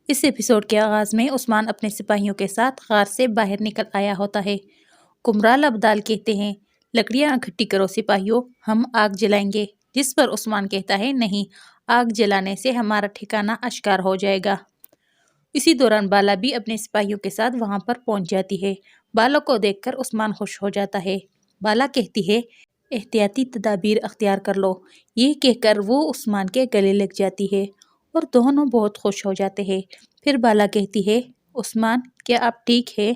اس episode کے آغاز میں عثمان اپنے سپاہیوں کے ساتھ غار سے باہر نکل آیا ہوتا ہے۔ کمرال ابدال کہتے ہیں، لکڑیاں اکٹھی کرو سپاہیوں، ہم آگ جلائیں گے، جس پر عثمان کہتا ہے نہیں، آگ جلانے سے ہمارا ٹھکانہ اشکار ہو جائے گا۔ اسی دوران بالا بھی اپنے سپاہیوں کے ساتھ وہاں پر پہنچ جاتی ہے۔ بالا کو دیکھ کر عثمان خوش ہو جاتا ہے۔ بالا کہتی ہے، احتیاطی تدابیر اختیار کر لو۔ یہ کہہ کر وہ عثمان کے گلے لگ جاتی ہے اور دونوں بہت خوش ہو جاتے ہیں۔ پھر بالا کہتی ہے، عثمان کیا آپ ٹھیک ہے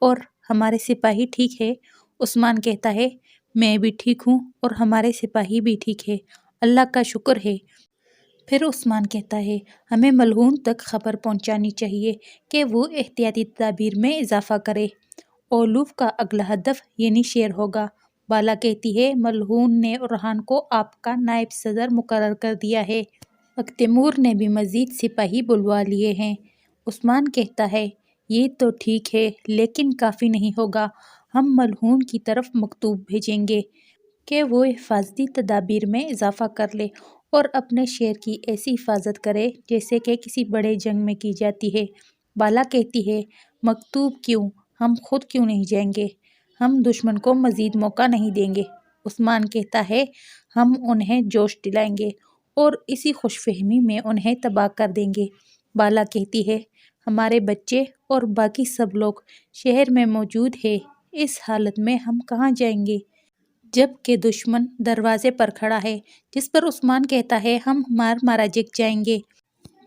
اور ہمارے سپاہی ٹھیک ہے؟ عثمان کہتا ہے، میں بھی ٹھیک ہوں اور ہمارے سپاہی بھی ٹھیک ہے، اللہ کا شکر ہے۔ پھر عثمان کہتا ہے، ہمیں ملعون تک خبر پہنچانی چاہیے کہ وہ احتیاطی تدابیر میں اضافہ کرے۔ اولوف کا اگلا ہدف یعنی شیر ہوگا۔ بالا کہتی ہے، ملعون نے اورحان کو آپ کا نائب صدر مقرر کر دیا ہے۔ بختیمور نے بھی مزید سپاہی بلوا لیے ہیں۔ عثمان کہتا ہے، یہ تو ٹھیک ہے لیکن کافی نہیں ہوگا، ہم ملعون کی طرف مکتوب بھیجیں گے کہ وہ حفاظتی تدابیر میں اضافہ کر لے اور اپنے شیر کی ایسی حفاظت کرے جیسے کہ کسی بڑے جنگ میں کی جاتی ہے۔ بالا کہتی ہے، مکتوب کیوں، ہم خود کیوں نہیں جائیں گے؟ ہم دشمن کو مزید موقع نہیں دیں گے۔ عثمان کہتا ہے، ہم انہیں جوش دلائیں گے اور اسی خوش فہمی میں انہیں تباہ کر دیں گے۔ بالا کہتی ہے، ہمارے بچے اور باقی سب لوگ شہر میں موجود ہیں، اس حالت میں ہم کہاں جائیں گے جب کہ دشمن دروازے پر کھڑا ہے؟ جس پر عثمان کہتا ہے، ہم مارمارا جک جائیں گے۔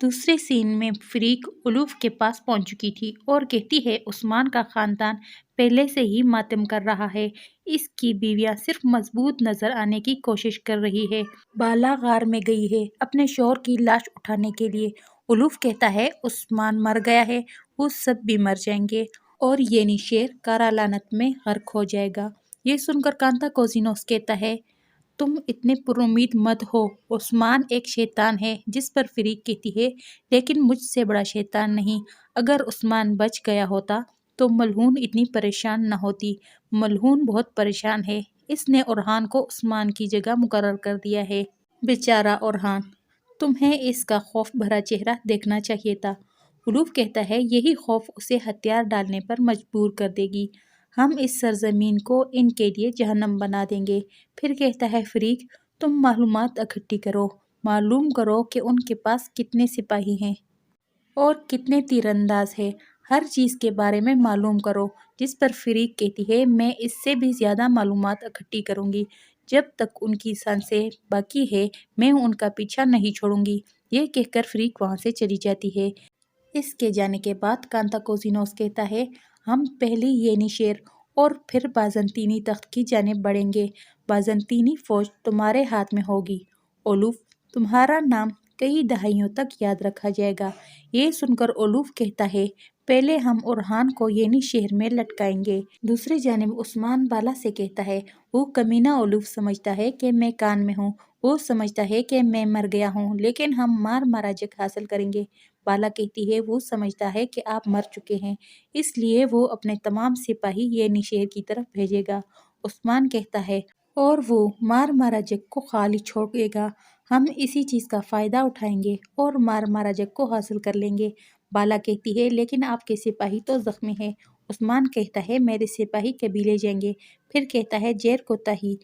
دوسرے سین میں فریق اولوف کے پاس پہنچ چکی تھی اور کہتی ہے، عثمان کا خاندان پہلے سے ہی ماتم کر رہا ہے، اس کی بیویاں صرف مضبوط نظر آنے کی کوشش کر رہی ہے۔ بالا غار میں گئی ہے اپنے شوہر کی لاش اٹھانے کے لیے۔ اولوف کہتا ہے، عثمان مر گیا ہے، وہ سب بھی مر جائیں گے اور یعنی شیر کارا لعنت میں غرق ہو جائے گا۔ یہ سن کر کانتا کوزینوس کہتا ہے، تم اتنے پر امید مت ہو، عثمان ایک شیطان ہے۔ جس پر فریق کہتی ہے، لیکن مجھ سے بڑا شیطان نہیں، اگر عثمان بچ گیا ہوتا تو ملعون اتنی پریشان نہ ہوتی۔ ملعون بہت پریشان ہے، اس نے اورحان کو عثمان کی جگہ مقرر کر دیا ہے۔ بیچارہ اورحان، تمہیں اس کا خوف بھرا چہرہ دیکھنا چاہیے تھا۔ اولوف کہتا ہے، یہی خوف اسے ہتھیار ڈالنے پر مجبور کر دے گی، ہم اس سرزمین کو ان کے لیے جہنم بنا دیں گے۔ پھر کہتا ہے فریق، تم معلومات اکٹھی کرو، معلوم کرو کہ ان کے پاس کتنے سپاہی ہیں اور کتنے تیر انداز ہیں، ہر چیز کے بارے میں معلوم کرو۔ جس پر فریق کہتی ہے، میں اس سے بھی زیادہ معلومات اکٹھی کروں گی، جب تک ان کی سانسیں باقی ہے میں ان کا پیچھا نہیں چھوڑوں گی۔ یہ کہہ کر فریق وہاں سے چلی جاتی ہے۔ اس کے جانے کے بعد کانتا کوزینوس کہتا ہے، ہم پہلی یعنی شیر اور پھر بازنطینی تخت کی جانب بڑھیں گے، بازنطینی فوج تمہارے ہاتھ میں ہوگی۔ اولوف، تمہارا نام کئی دہائیوں تک یاد رکھا جائے گا۔ یہ سن کر اولوف کہتا ہے، پہلے ہم اورحان کو یعنی شہر میں لٹکائیں گے۔ دوسری جانب عثمان بالا سے کہتا ہے، وہ کمینہ اولوف سمجھتا ہے کہ میں کان میں ہوں، وہ سمجھتا ہے کہ میں مر گیا ہوں، لیکن ہم مارمارا جک حاصل کریں گے۔ بالا کہتی ہے، وہ سمجھتا ہے کہ آپ مر چکے ہیں، اس لیے وہ اپنے تمام سپاہی یعنی شہر کی طرف بھیجے گا۔ عثمان کہتا ہے، اور وہ مارمارا جک کو خالی چھوڑے گا، ہم اسی چیز کا فائدہ اٹھائیں گے اور مارمارا جک کو حاصل کر لیں گے۔ بالا کہتی ہے، لیکن آپ کے سپاہی تو زخمی ہیں۔ عثمان کہتا ہے، میرے سپاہی قبیلے جائیں گے۔ پھر کہتا ہے، زیر کوتاہی،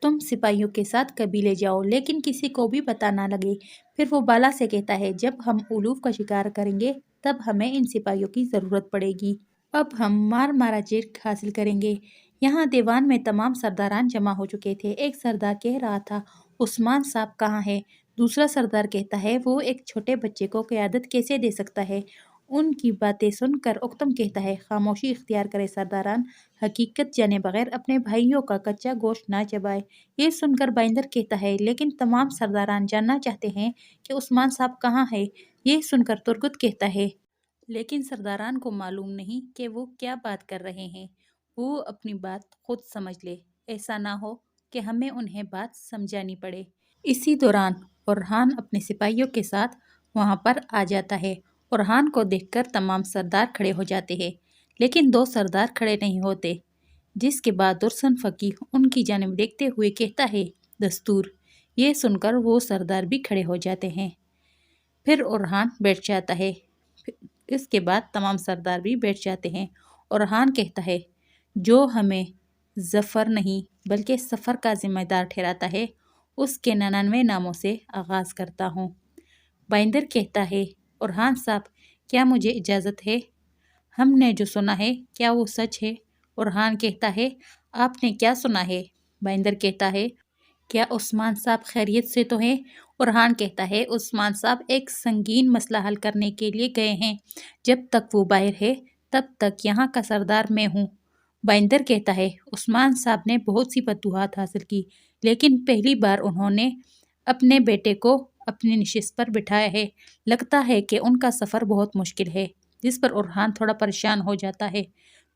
تم سپاہیوں کے ساتھ قبیلے جاؤ لیکن کسی کو بھی پتہ نہ لگے۔ پھر وہ بالا سے کہتا ہے، جب ہم اولوف کا شکار کریں گے تب ہمیں ان سپاہیوں کی ضرورت پڑے گی۔ اب ہم مارمارا جک حاصل کریں گے۔ یہاں دیوان میں تمام سرداران جمع ہو چکے تھے۔ ایک سردار کہہ رہا تھا، عثمان صاحب کہاں ہے؟ دوسرا سردار کہتا ہے، وہ ایک چھوٹے بچے کو قیادت کیسے دے سکتا ہے؟ ان کی باتیں سن کر اکتم کہتا ہے، خاموشی اختیار کرے سرداران، حقیقت جانے بغیر اپنے بھائیوں کا کچا گوشت نہ چبائے۔ یہ سن کر بائندر کہتا ہے، لیکن تمام سرداران جاننا چاہتے ہیں کہ عثمان صاحب کہاں ہے۔ یہ سن کر ترگت کہتا ہے، لیکن سرداران کو معلوم نہیں کہ وہ کیا بات کر رہے ہیں، وہ اپنی بات خود سمجھ لے، ایسا نہ ہو کہ ہمیں انہیں بات سمجھانی پڑے۔ اسی دوران اورحان اپنے سپاہیوں کے ساتھ وہاں پر آ جاتا ہے۔ اورحان کو دیکھ کر تمام سردار کھڑے ہو جاتے ہیں، لیکن دو سردار کھڑے نہیں ہوتے، جس کے بعد درسن فقیہ ان کی جانب دیکھتے ہوئے کہتا ہے، دستور۔ یہ سن کر وہ سردار بھی کھڑے ہو جاتے ہیں۔ پھر اورحان بیٹھ جاتا ہے۔ اس کے بعد تمام سردار بھی بیٹھ جاتے ہیں۔ اورحان کہتا ہے جو ہمیں ظفر نہیں بلکہ سفر کا ذمہ دار ٹھہراتا ہے اس کے 99 ناموں سے آغاز کرتا ہوں۔ بائندر کہتا ہے اورحان صاحب کیا مجھے اجازت ہے؟ ہم نے جو سنا ہے کیا وہ سچ ہے؟ اورحان کہتا ہے آپ نے کیا سنا ہے؟ بائندر کہتا ہے کیا عثمان صاحب خیریت سے تو ہیں؟ اورحان کہتا ہے عثمان صاحب ایک سنگین مسئلہ حل کرنے کے لیے گئے ہیں، جب تک وہ باہر ہے تب تک یہاں کا سردار میں ہوں۔ بائندر کہتا ہے عثمان صاحب نے بہت سی فتوحات حاصل کی لیکن پہلی بار انہوں نے اپنے بیٹے کو اپنی نشست پر بٹھایا ہے، لگتا ہے کہ ان کا سفر بہت مشکل ہے، جس پر اورحان تھوڑا پریشان ہو جاتا ہے۔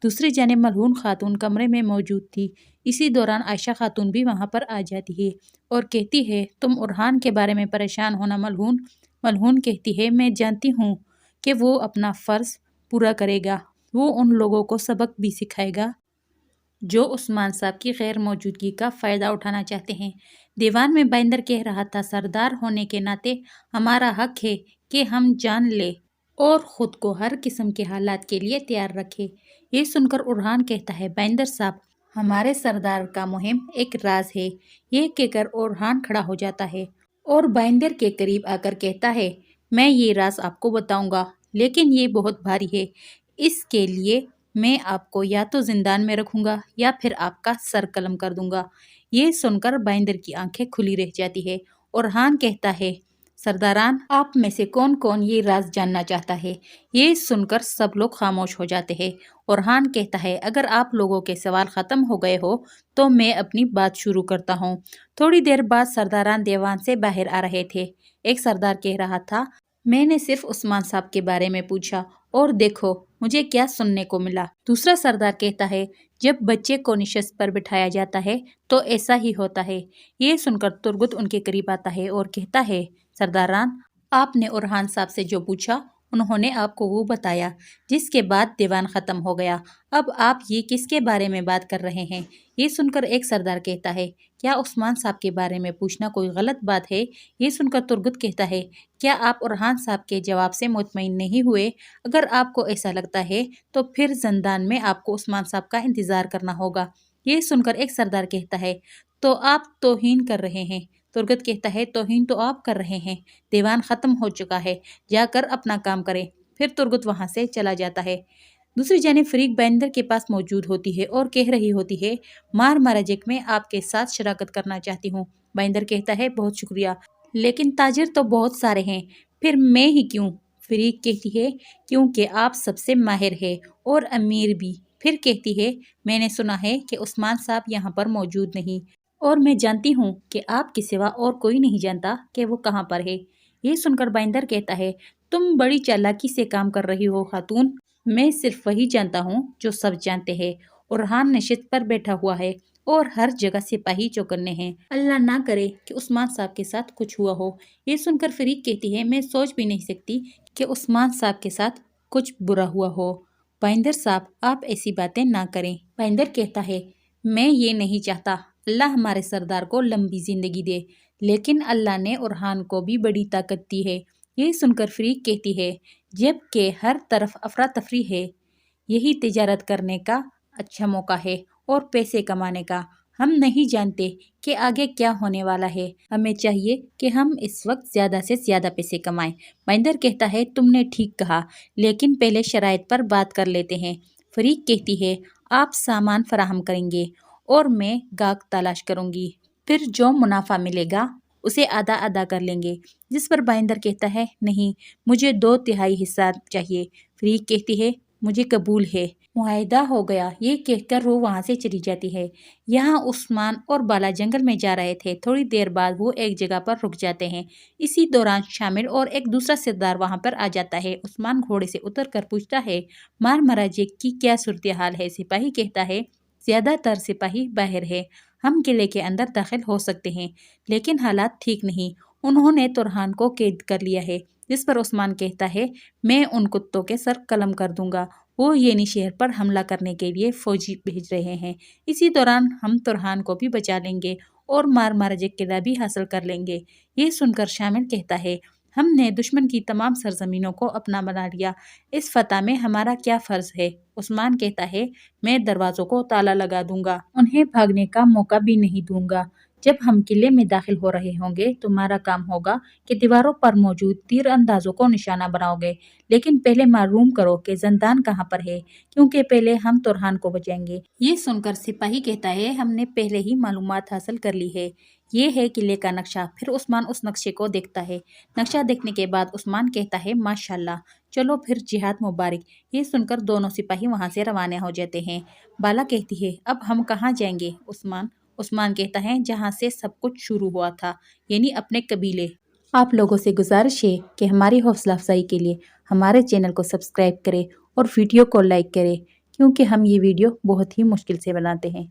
دوسری جانب ملعون خاتون کمرے میں موجود تھی، اسی دوران عائشہ خاتون بھی وہاں پر آ جاتی ہے اور کہتی ہے تم اورحان کے بارے میں پریشان ہونا ملعون۔ ملعون کہتی ہے میں جانتی ہوں کہ وہ اپنا فرض پورا کرے گا، وہ ان لوگوں کو سبق بھی سکھائے گا جو عثمان صاحب کی غیر موجودگی کا فائدہ اٹھانا چاہتے ہیں۔ دیوان میں بائندر کہہ رہا تھا سردار ہونے کے ناطے ہمارا حق ہے کہ ہم جان لیں اور خود کو ہر قسم کے حالات کے لیے تیار رکھے۔ یہ سن کر اورحان کہتا ہے بائندر صاحب ہمارے سردار کا مہم ایک راز ہے۔ یہ کہہ کر اورحان کھڑا ہو جاتا ہے اور بائندر کے قریب آ کر کہتا ہے میں یہ راز آپ کو بتاؤں گا لیکن یہ بہت بھاری ہے، اس کے لیے میں آپ کو یا تو زندان میں رکھوں گا یا پھر آپ کا سر قلم کر دوں گا۔ یہ سن کر بائندر کی آنکھیں کھلی رہ جاتی ہے۔ اورحان کہتا ہے سرداران آپ میں سے کون کون یہ راز جاننا چاہتا ہے؟ یہ سن کر سب لوگ خاموش ہو جاتے ہیں۔ اورحان کہتا ہے اگر آپ لوگوں کے سوال ختم ہو گئے ہو تو میں اپنی بات شروع کرتا ہوں۔ تھوڑی دیر بعد سرداران دیوان سے باہر آ رہے تھے۔ ایک سردار کہہ رہا تھا میں نے صرف عثمان صاحب کے بارے میں پوچھا اور دیکھو مجھے کیا سننے کو ملا۔ دوسرا سردار کہتا ہے جب بچے کو نشست پر بٹھایا جاتا ہے تو ایسا ہی ہوتا ہے۔ یہ سن کر ترگت ان کے قریب آتا ہے اور کہتا ہے سرداران آپ نے اورحان صاحب سے جو پوچھا انہوں نے آپ کو وہ بتایا، جس کے بعد دیوان ختم ہو گیا۔ اب آپ یہ کس کے بارے میں بات کر رہے ہیں؟ یہ سن کر ایک سردار کہتا ہے کیا عثمان صاحب کے بارے میں پوچھنا کوئی غلط بات ہے؟ یہ سن کر ترگت کہتا ہے کیا آپ اورحان صاحب کے جواب سے مطمئن نہیں ہوئے؟ اگر آپ کو ایسا لگتا ہے تو پھر زندان میں آپ کو عثمان صاحب کا انتظار کرنا ہوگا۔ یہ سن کر ایک سردار کہتا ہے تو آپ توہین کر رہے ہیں۔ ترگت کہتا ہے توہین تو آپ کر رہے ہیں، دیوان ختم ہو چکا ہے، جا کر اپنا کام کریں۔ پھر ترگت وہاں سے چلا جاتا ہے۔ دوسری جانب فریق بائندر کے پاس موجود ہوتی ہے اور کہہ رہی ہوتی ہے مار مراجک میں آپ کے ساتھ شراکت کرنا چاہتی ہوں۔ بائندر کہتا ہے بہت شکریہ لیکن تاجر تو بہت سارے ہیں، پھر میں ہی کیوں؟ فریق کہتی ہے کیونکہ آپ سب سے ماہر ہے اور امیر بھی۔ پھر کہتی ہے میں نے سنا ہے کہ عثمان صاحب یہاں پر موجود نہیں اور میں جانتی ہوں کہ آپ کے سوا اور کوئی نہیں جانتا کہ وہ کہاں پر ہے۔ یہ سن کر بائندر کہتا ہے تم بڑی چالاکی سے کام کر رہی ہو خاتون، میں صرف وہی جانتا ہوں جو سب جانتے ہیں۔ اورحان نشست پر بیٹھا ہوا ہے اور ہر جگہ سپاہی چوکنے ہیں، اللہ نہ کرے کہ عثمان صاحب کے ساتھ کچھ ہوا ہو۔ یہ سن کر فریق کہتی ہے میں سوچ بھی نہیں سکتی کہ عثمان صاحب کے ساتھ کچھ برا ہوا ہو۔ بائندر صاحب آپ ایسی باتیں نہ کریں۔ بائندر کہتا ہے میں یہ نہیں چاہتا، اللہ ہمارے سردار کو لمبی زندگی دے، لیکن اللہ نے اورحان کو بھی بڑی طاقت دی ہے۔ یہ سن کر فریق کہتی ہے جب کہ ہر طرف افراتفری ہے، یہی تجارت کرنے کا اچھا موقع ہے اور پیسے کمانے کا۔ ہم نہیں جانتے کہ آگے کیا ہونے والا ہے، ہمیں چاہیے کہ ہم اس وقت زیادہ سے زیادہ پیسے کمائیں۔ بائندر کہتا ہے تم نے ٹھیک کہا لیکن پہلے شرائط پر بات کر لیتے ہیں۔ فریق کہتی ہے آپ سامان فراہم کریں گے اور میں گاہک تلاش کروں گی، پھر جو منافع ملے گا اسے آدھا آدھا کر لیں گے۔ جس پر بائندر کہتا ہے نہیں مجھے 2/3 حصہ چاہیے۔ فریق کہتی ہے مجھے قبول ہے، معاہدہ ہو گیا۔ یہ کہہ کر وہ وہاں سے چلی جاتی ہے۔ یہاں عثمان اور بالا جنگل میں جا رہے تھے، تھوڑی دیر بعد وہ ایک جگہ پر رک جاتے ہیں۔ اسی دوران شامل اور ایک دوسرا سردار وہاں پر آ جاتا ہے۔ عثمان گھوڑے سے اتر کر پوچھتا ہے مار مراجک کی کیا صورتحال ہے؟ سپاہی کہتا ہے زیادہ تر سپاہی باہر ہے، ہم قلعے کے اندر داخل ہو سکتے ہیں لیکن حالات ٹھیک نہیں، انہوں نے اورحان کو قید کر لیا ہے۔ جس پر عثمان کہتا ہے میں ان کتوں کے سر قلم کر دوں گا، وہ ینی شہر پر حملہ کرنے کے لیے فوجی بھیج رہے ہیں، اسی دوران ہم اورحان کو بھی بچا لیں گے اور مار مراجک قلعہ بھی حاصل کر لیں گے۔ یہ سن کر شامل کہتا ہے ہم نے دشمن کی تمام سرزمینوں کو اپنا بنا لیا، اس فتح میں ہمارا کیا فرض ہے؟ عثمان کہتا ہے میں دروازوں کو تالا لگا دوں گا، انہیں بھاگنے کا موقع بھی نہیں دوں گا۔ جب ہم قلعے میں داخل ہو رہے ہوں گے تمہارا کام ہوگا کہ دیواروں پر موجود تیر اندازوں کو نشانہ بناؤ گے، لیکن پہلے معلوم کرو کہ زندان کہاں پر ہے، کیونکہ پہلے ہم تورہان کو بچائیں گے۔ یہ سن کر سپاہی کہتا ہے ہم نے پہلے ہی معلومات حاصل کر لی ہے، یہ ہے قلعے کا نقشہ۔ پھر عثمان اس نقشے کو دیکھتا ہے۔ نقشہ دیکھنے کے بعد عثمان کہتا ہے ماشاءاللہ، چلو پھر جہاد مبارک۔ یہ سن کر دونوں سپاہی وہاں سے روانہ ہو جاتے ہیں۔ بالا کہتی ہے اب ہم کہاں جائیں گے عثمان کہتا ہے جہاں سے سب کچھ شروع ہوا تھا، یعنی اپنے قبیلے۔ آپ لوگوں سے گزارش ہے کہ ہماری حوصلہ افزائی کے لیے ہمارے چینل کو سبسکرائب کریں اور ویڈیو کو لائک کریں، کیونکہ ہم یہ ویڈیو بہت ہی مشکل سے بناتے ہیں۔